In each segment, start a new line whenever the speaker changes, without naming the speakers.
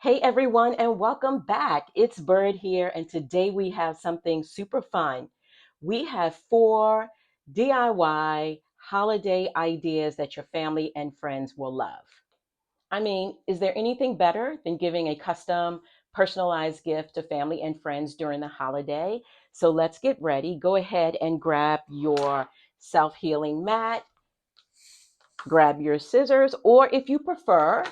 Hey everyone, and welcome back. It's Byrd here, and today we have something super fun. We have four DIY holiday ideas that your family and friends will love. I mean, is there anything better than giving a custom, personalized gift to family and friends during the holiday? So let's get ready. Go ahead and grab your self healing mat, grab your scissors, or if you prefer,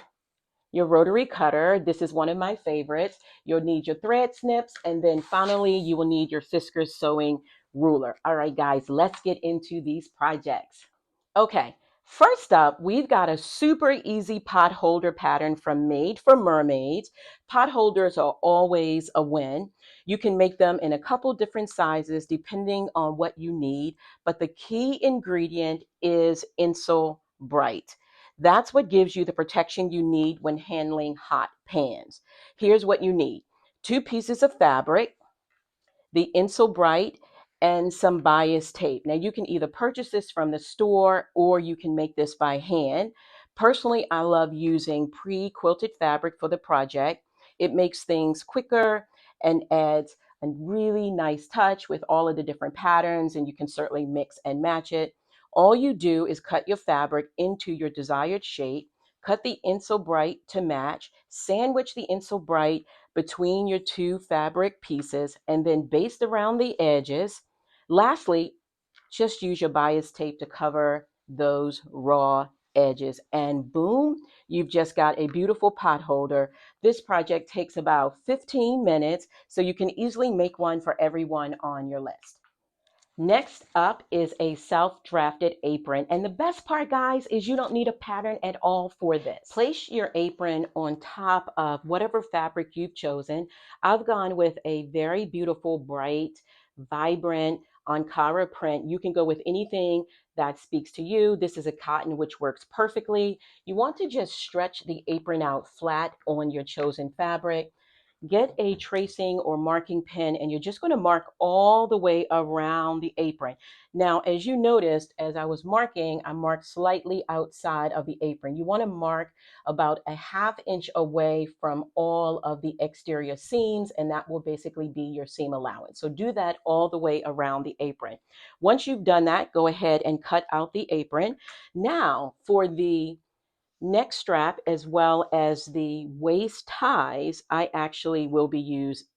your rotary cutter. This is one of my favorites. You'll need your thread snips, and then finally you will need your Fiskars sewing ruler. All right, guys, let's get into these projects. Okay, first up, we've got a super easy pot holder pattern from Made for Mermaids. Pot holders are always a win. You can make them in a couple different sizes depending on what you need, but the key ingredient is Insul Bright. That's what gives you the protection you need when handling hot pans. Here's what you need: two pieces of fabric, the Insul Bright, and some bias tape. Now, you can either purchase this from the store or you can make this by hand. Personally, I love using pre-quilted fabric for the project. It makes things quicker and adds a really nice touch with all of the different patterns, and you can certainly mix and match it. All you do is cut your fabric into your desired shape, cut the Insul Bright to match, sandwich the Insul Bright between your two fabric pieces, and then baste around the edges. Lastly, just use your bias tape to cover those raw edges, and boom, you've just got a beautiful pot holder. This project takes about 15 minutes, so you can easily make one for everyone on your list. Next up is a self-drafted apron. And the best part, guys, is you don't need a pattern at all for this. Place your apron on top of whatever fabric you've chosen. I've gone with a very beautiful, bright, vibrant Ankara print. You can go with anything that speaks to you. This is a cotton, which works perfectly. You want to just stretch the apron out flat on your chosen fabric. Get a tracing or marking pen, and you're just going to mark all the way around the apron. Now, as you noticed, as I was marking, I marked slightly outside of the apron. You want to mark about a ½ inch away from all of the exterior seams, and that will basically be your seam allowance. So do that all the way around the apron. Once you've done that, go ahead and cut out the apron. Now, for the neck strap as well as the waist ties, I actually will be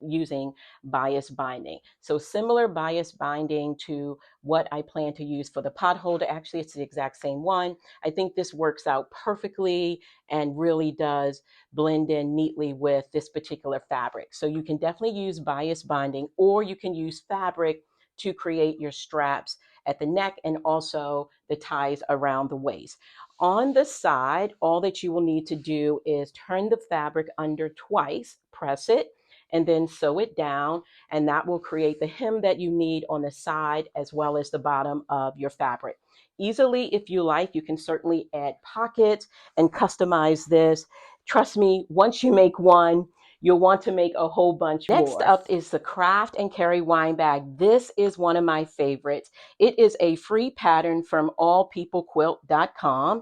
using bias binding. So similar bias binding to what I plan to use for the pot holder. Actually, it's the exact same one. I think this works out perfectly and really does blend in neatly with this particular fabric. So you can definitely use bias binding, or you can use fabric to create your straps at the neck and also the ties around the waist. On the side, all that you will need to do is turn the fabric under twice, press it, and then sew it down, and that will create the hem that you need on the side as well as the bottom of your fabric. Easily, if you like, you can certainly add pockets and customize this. Trust me, once you make one, you'll want to make a whole bunch more. Next up is the Craft and Carry wine bag. This is one of my favorites. It is a free pattern from allpeoplequilt.com,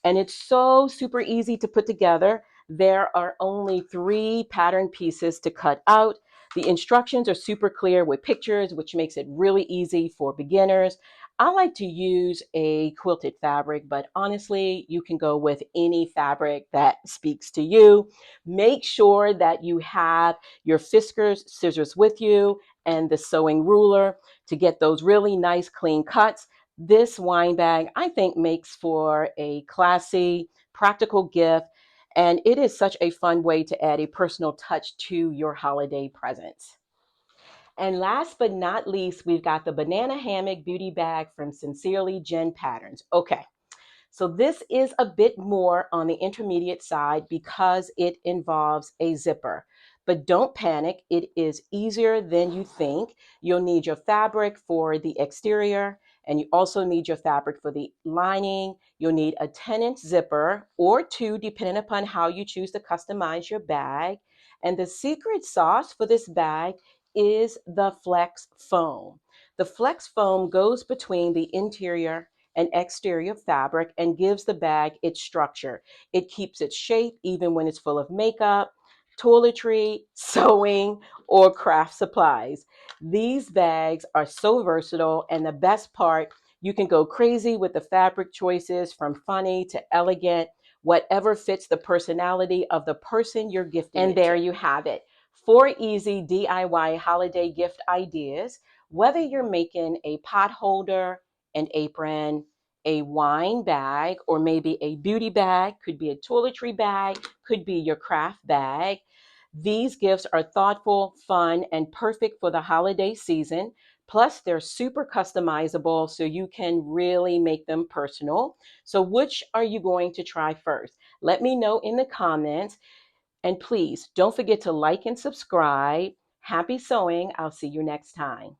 and it's so super easy to put together. There are only 3 pattern pieces to cut out. The instructions are super clear with pictures, which makes it really easy for beginners. I like to use a quilted fabric, but honestly, you can go with any fabric that speaks to you. Make sure that you have your Fiskars scissors with you and the sewing ruler to get those really nice clean cuts. This wine bag, I think, makes for a classy, practical gift, and it is such a fun way to add a personal touch to your holiday presents. And last but not least, we've got the Banana Hammock Beauty Bag from Sincerely Jen Patterns. Okay, so this is a bit more on the intermediate side because it involves a zipper. But don't panic, it is easier than you think. You'll need your fabric for the exterior, and you also need your fabric for the lining. You'll need a 10-inch zipper or 2, depending upon how you choose to customize your bag. And the secret sauce for this bag is the flex foam. The flex foam goes between the interior and exterior fabric and gives the bag its structure. It keeps its shape even when it's full of makeup. toiletry, sewing, or craft supplies. These bags are so versatile, and the best part, you can go crazy with the fabric choices from funny to elegant, whatever fits the personality of the person you're gifting. And there you have it. 4 easy DIY holiday gift ideas. Whether you're making a pot holder, an apron, a wine bag, or maybe a beauty bag, could be a toiletry bag, could be your craft bag. These gifts are thoughtful, fun, and perfect for the holiday season. Plus, they're super customizable, so you can really make them personal. So, which are you going to try first? Let me know in the comments. And please don't forget to like and subscribe. Happy sewing. I'll see you next time.